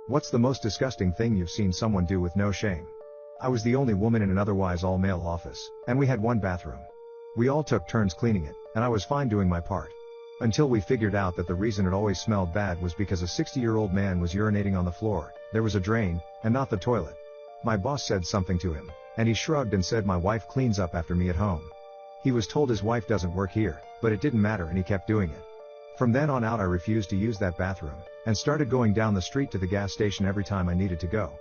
What's the most disgusting thing you've seen someone do with no shame? I was the only woman in an otherwise all-male office, and we had one bathroom. We all took turns cleaning it, and I was fine doing my part. Until we figured out that the reason it always smelled bad was because a 60-year-old man was urinating on the floor. There was a drain, and not the toilet. My boss said something to him, and he shrugged and said my wife cleans up after me at home. He was told his wife doesn't work here, but it didn't matter and he kept doing it. From then on out I refused to use that bathroom, and started going down the street to the gas station every time I needed to go.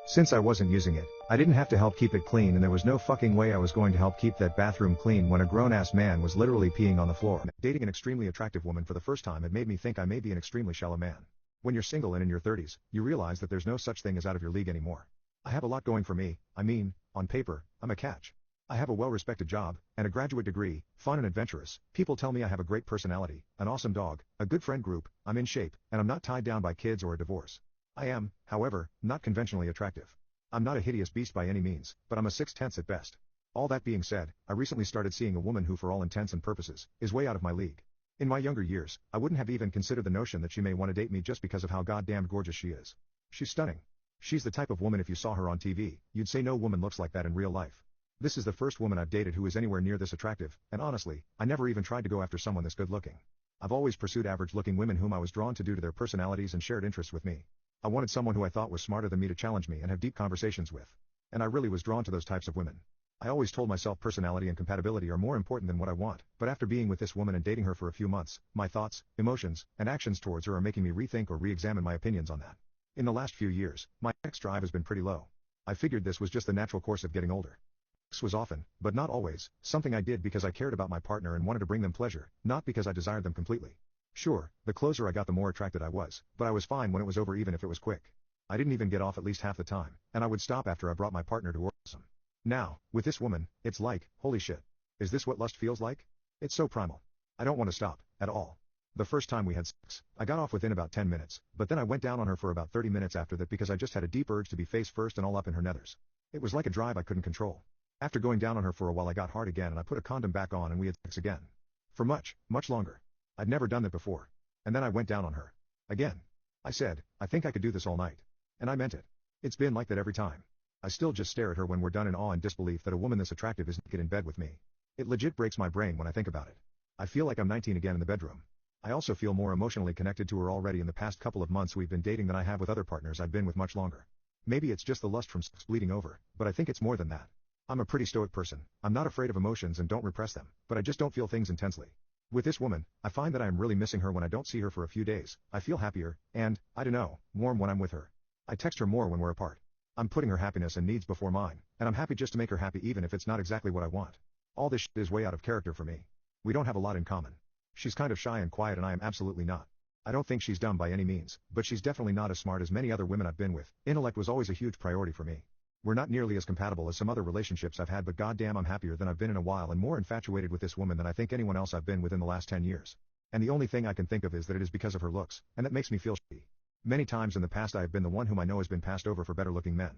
Since I wasn't using it, I didn't have to help keep it clean, and there was no fucking way I was going to help keep that bathroom clean when a grown-ass man was literally peeing on the floor. Dating an extremely attractive woman for the first time had made me think I may be an extremely shallow man. When you're single and in your 30s, you realize that there's no such thing as out of your league anymore. I have a lot going for me. On paper, I'm a catch. I have a well-respected job, and a graduate degree, fun and adventurous. People tell me I have a great personality, an awesome dog, a good friend group, I'm in shape, and I'm not tied down by kids or a divorce. I am, however, not conventionally attractive. I'm not a hideous beast by any means, but I'm a 6/10 at best. All that being said, I recently started seeing a woman who for all intents and purposes, is way out of my league. In my younger years, I wouldn't have even considered the notion that she may want to date me just because of how goddamn gorgeous she is. She's stunning. She's the type of woman if you saw her on TV, you'd say no woman looks like that in real life. This is the first woman I've dated who is anywhere near this attractive, and honestly, I never even tried to go after someone this good looking. I've always pursued average-looking women whom I was drawn to due to their personalities and shared interests with me. I wanted someone who I thought was smarter than me to challenge me and have deep conversations with. And I really was drawn to those types of women. I always told myself personality and compatibility are more important than what I want, but after being with this woman and dating her for a few months, my thoughts, emotions, and actions towards her are making me rethink or re-examine my opinions on that. In the last few years, my sex drive has been pretty low. I figured this was just the natural course of getting older. Sex was often, but not always, something I did because I cared about my partner and wanted to bring them pleasure, not because I desired them completely. Sure, the closer I got the more attracted I was, but I was fine when it was over even if it was quick. I didn't even get off at least half the time, and I would stop after I brought my partner to orgasm. Now, with this woman, it's like, holy shit. Is this what lust feels like? It's so primal. I don't want to stop, at all. The first time we had sex, I got off within about 10 minutes, but then I went down on her for about 30 minutes after that because I just had a deep urge to be face first and all up in her nethers. It was like a drive I couldn't control. After going down on her for a while I got hard again and I put a condom back on and we had sex again. For much, much longer. I'd never done that before. And then I went down on her. Again. I said, I think I could do this all night. And I meant it. It's been like that every time. I still just stare at her when we're done in awe and disbelief that a woman this attractive is naked in bed with me. It legit breaks my brain when I think about it. I feel like I'm 19 again in the bedroom. I also feel more emotionally connected to her already in the past couple of months we've been dating than I have with other partners I've been with much longer. Maybe it's just the lust from sex bleeding over, but I think it's more than that. I'm a pretty stoic person. I'm not afraid of emotions and don't repress them, but I just don't feel things intensely. With this woman, I find that I am really missing her when I don't see her for a few days. I feel happier, and, I don't know, warm when I'm with her. I text her more when we're apart. I'm putting her happiness and needs before mine, and I'm happy just to make her happy even if it's not exactly what I want. All this shit is way out of character for me. We don't have a lot in common. She's kind of shy and quiet and I am absolutely not. I don't think she's dumb by any means, but she's definitely not as smart as many other women I've been with. Intellect was always a huge priority for me. We're not nearly as compatible as some other relationships I've had, but goddamn I'm happier than I've been in a while and more infatuated with this woman than I think anyone else I've been with in the last 10 years. And the only thing I can think of is that it is because of her looks, and that makes me feel shitty. Many times in the past I have been the one whom I know has been passed over for better looking men.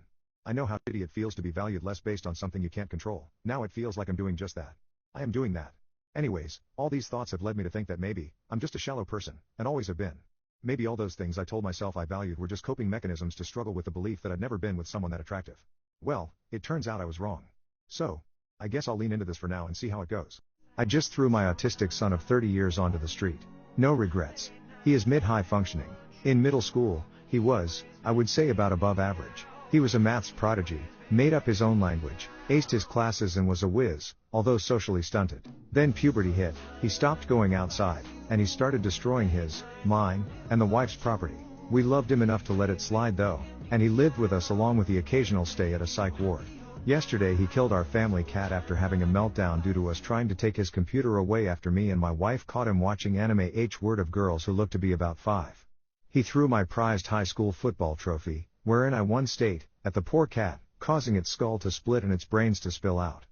I know how shitty it feels to be valued less based on something you can't control. Now it feels like I'm doing just that. I am doing that. Anyways, all these thoughts have led me to think that maybe, I'm just a shallow person, and always have been. Maybe all those things I told myself I valued were just coping mechanisms to struggle with the belief that I'd never been with someone that attractive. Well, it turns out I was wrong. So, I guess I'll lean into this for now and see how it goes. I just threw my autistic son of 30 years onto the street. No regrets. He is mid-high functioning. In middle school, he was, I would say, about above average. He was a maths prodigy, made up his own language, aced his classes and was a whiz, although socially stunted. Then puberty hit, he stopped going outside, and he started destroying his, mine, and the wife's property. We loved him enough to let it slide though, and he lived with us along with the occasional stay at a psych ward. Yesterday he killed our family cat after having a meltdown due to us trying to take his computer away after me and my wife caught him watching anime H-word of girls who looked to be about 5. He threw my prized high school football trophy, wherein I won state, at the poor cat, causing its skull to split and its brains to spill out.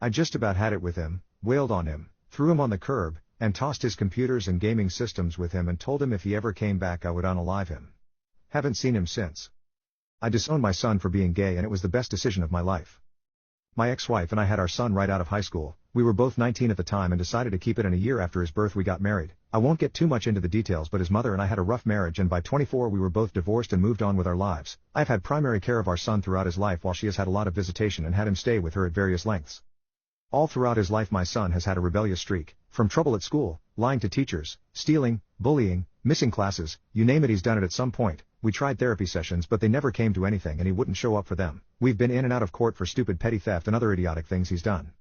I just about had it with him, wailed on him, threw him on the curb, and tossed his computers and gaming systems with him and told him if he ever came back I would unalive him. Haven't seen him since. I disowned my son for being gay and it was the best decision of my life. My ex-wife and I had our son right out of high school. We were both 19 at the time and decided to keep it, and a year after his birth we got married. I won't get too much into the details, but his mother and I had a rough marriage, and by 24 we were both divorced and moved on with our lives. I've had primary care of our son throughout his life, while she has had a lot of visitation and had him stay with her at various lengths. All throughout his life my son has had a rebellious streak, from trouble at school, lying to teachers, stealing, bullying, missing classes, you name it, he's done it at some point. We tried therapy sessions but they never came to anything, and he wouldn't show up for them. We've been in and out of court for stupid petty theft and other idiotic things he's done.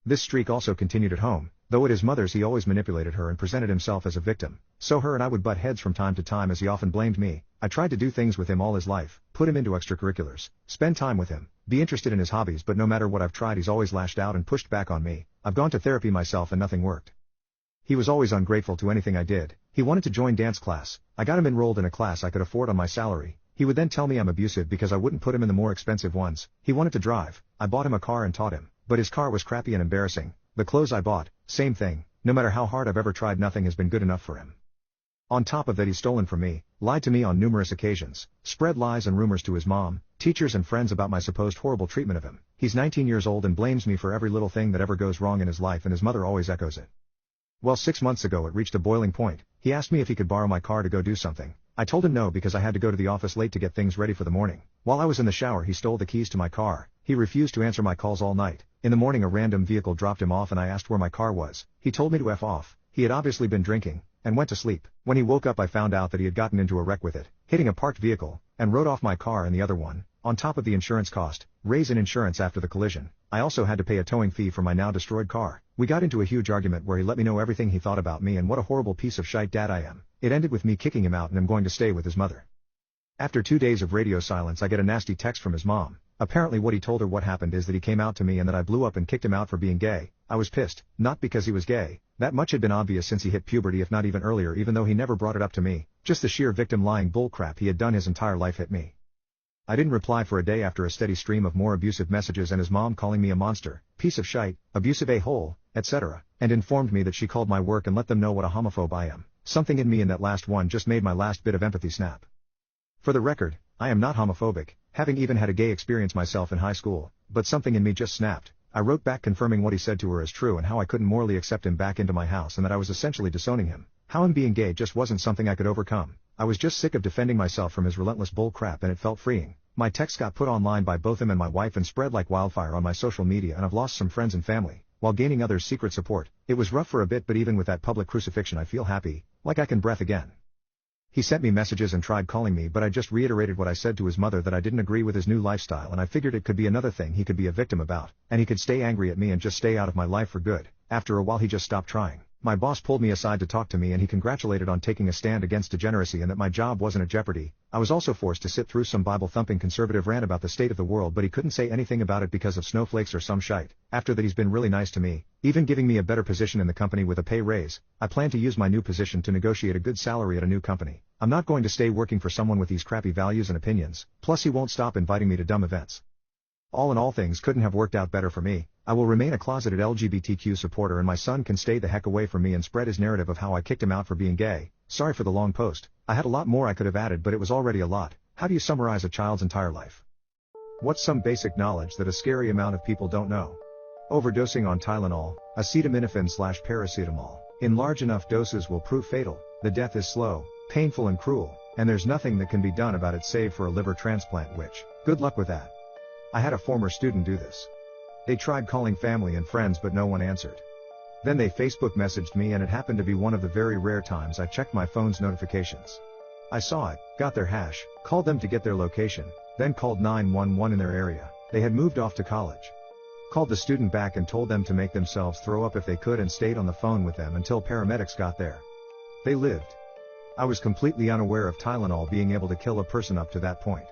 This streak also continued at home, though at his mother's he always manipulated her and presented himself as a victim. So her and I would butt heads from time to time, as he often blamed me. I tried to do things with him all his life, put him into extracurriculars, spend time with him, be interested in his hobbies, but no matter what I've tried he's always lashed out and pushed back on me. I've gone to therapy myself and nothing worked. He was always ungrateful to anything I did. He wanted to join dance class. I got him enrolled in a class I could afford on my salary. He would then tell me I'm abusive because I wouldn't put him in the more expensive ones. He wanted to drive. I bought him a car and taught him, but his car was crappy and embarrassing. The clothes I bought, same thing. No matter how hard I've ever tried, nothing has been good enough for him. On top of that, he's stolen from me, lied to me on numerous occasions, spread lies and rumors to his mom, teachers and friends about my supposed horrible treatment of him. He's 19 years old and blames me for every little thing that ever goes wrong in his life, and his mother always echoes it. Well, 6 months ago it reached a boiling point. He asked me if he could borrow my car to go do something. I told him no because I had to go to the office late to get things ready for the morning. While I was in the shower he stole the keys to my car. He refused to answer my calls all night. In the morning a random vehicle dropped him off and I asked where my car was. He told me to F off. He had obviously been drinking, and went to sleep. When he woke up I found out that he had gotten into a wreck with it, hitting a parked vehicle, and rode off my car and the other one, on top of the insurance cost, raise in insurance after the collision. I also had to pay a towing fee for my now destroyed car. We got into a huge argument where he let me know everything he thought about me and what a horrible piece of shite dad I am. It ended with me kicking him out and him going to stay with his mother. After 2 days of radio silence I get a nasty text from his mom. Apparently what he told her what happened is that he came out to me and that I blew up and kicked him out for being gay. I was pissed, not because he was gay. That much had been obvious since he hit puberty, if not even earlier, even though he never brought it up to me. Just the sheer victim lying bullcrap he had done his entire life hit me. I didn't reply for a day after a steady stream of more abusive messages and his mom calling me a monster, piece of shite, abusive a-hole, etc., and informed me that she called my work and let them know what a homophobe I am. Something in me in that last one just made my last bit of empathy snap. For the record, I am not homophobic, having even had a gay experience myself in high school, but something in me just snapped. I wrote back confirming what he said to her as true and how I couldn't morally accept him back into my house and that I was essentially disowning him. How him being gay just wasn't something I could overcome. I was just sick of defending myself from his relentless bull crap, and it felt freeing. My text got put online by both him and my wife and spread like wildfire on my social media, and I've lost some friends and family, while gaining others' secret support. It was rough for a bit, but even with that public crucifixion I feel happy, like I can breathe again. He sent me messages and tried calling me, but I just reiterated what I said to his mother, that I didn't agree with his new lifestyle, and I figured it could be another thing he could be a victim about, and he could stay angry at me and just stay out of my life for good. After a while he just stopped trying. My boss pulled me aside to talk to me and he congratulated on taking a stand against degeneracy and that my job wasn't at jeopardy. I was also forced to sit through some Bible-thumping conservative rant about the state of the world, but he couldn't say anything about it because of snowflakes or some shite. After that he's been really nice to me, even giving me a better position in the company with a pay raise. I plan to use my new position to negotiate a good salary at a new company. I'm not going to stay working for someone with these crappy values and opinions, plus he won't stop inviting me to dumb events. All in all, things couldn't have worked out better for me. I will remain a closeted LGBTQ supporter, and my son can stay the heck away from me and spread his narrative of how I kicked him out for being gay. Sorry for the long post. I had a lot more I could have added, but it was already a lot. How do you summarize a child's entire life? What's some basic knowledge that a scary amount of people don't know? Overdosing on Tylenol, acetaminophen/paracetamol, in large enough doses will prove fatal. The death is slow, painful and cruel, and there's nothing that can be done about it save for a liver transplant, which, good luck with that. I had a former student do this. They tried calling family and friends but no one answered. Then they Facebook messaged me, and it happened to be one of the very rare times I checked my phone's notifications. I saw it, got their hash, called them to get their location, then called 911 in their area. They had moved off to college. Called the student back and told them to make themselves throw up if they could, and stayed on the phone with them until paramedics got there. They lived. I was completely unaware of Tylenol being able to kill a person up to that point.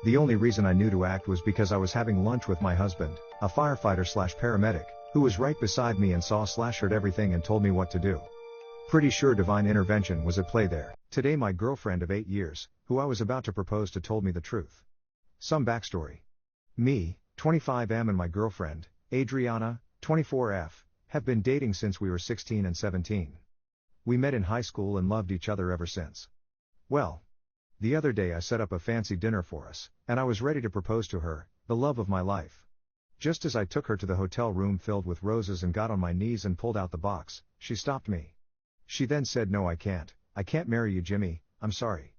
The only reason I knew to act was because I was having lunch with my husband, a firefighter/paramedic, who was right beside me and saw/heard everything and told me what to do. Pretty sure divine intervention was at play there. Today my girlfriend of 8 years, who I was about to propose to, told me the truth. Some backstory. Me, 25M, and my girlfriend, Adriana, 24F, have been dating since we were 16 and 17. We met in high school and loved each other ever since. Well, the other day I set up a fancy dinner for us, and I was ready to propose to her, the love of my life. Just as I took her to the hotel room filled with roses and got on my knees and pulled out the box, she stopped me. She then said, "No, I can't marry you, Jimmy, I'm sorry.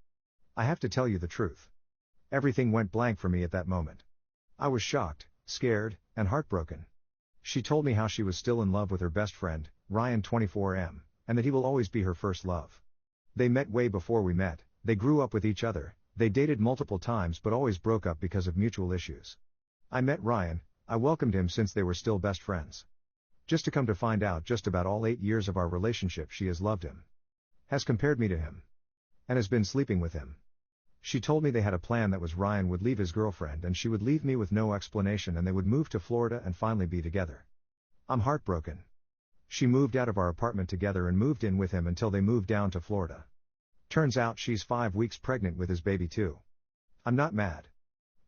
I have to tell you the truth." Everything went blank for me at that moment. I was shocked, scared, and heartbroken. She told me how she was still in love with her best friend, Ryan 24M, and that he will always be her first love. They met way before we met, they grew up with each other, they dated multiple times but always broke up because of mutual issues. I met Ryan, I welcomed him since they were still best friends. Just to come to find out just about all 8 years of our relationship she has loved him. Has compared me to him. And has been sleeping with him. She told me they had a plan that was Ryan would leave his girlfriend and she would leave me with no explanation and they would move to Florida and finally be together. I'm heartbroken. She moved out of our apartment together and moved in with him until they moved down to Florida. Turns out she's 5 weeks pregnant with his baby too. I'm not mad.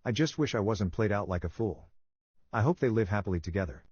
I just wish I wasn't played out like a fool. I hope they live happily together.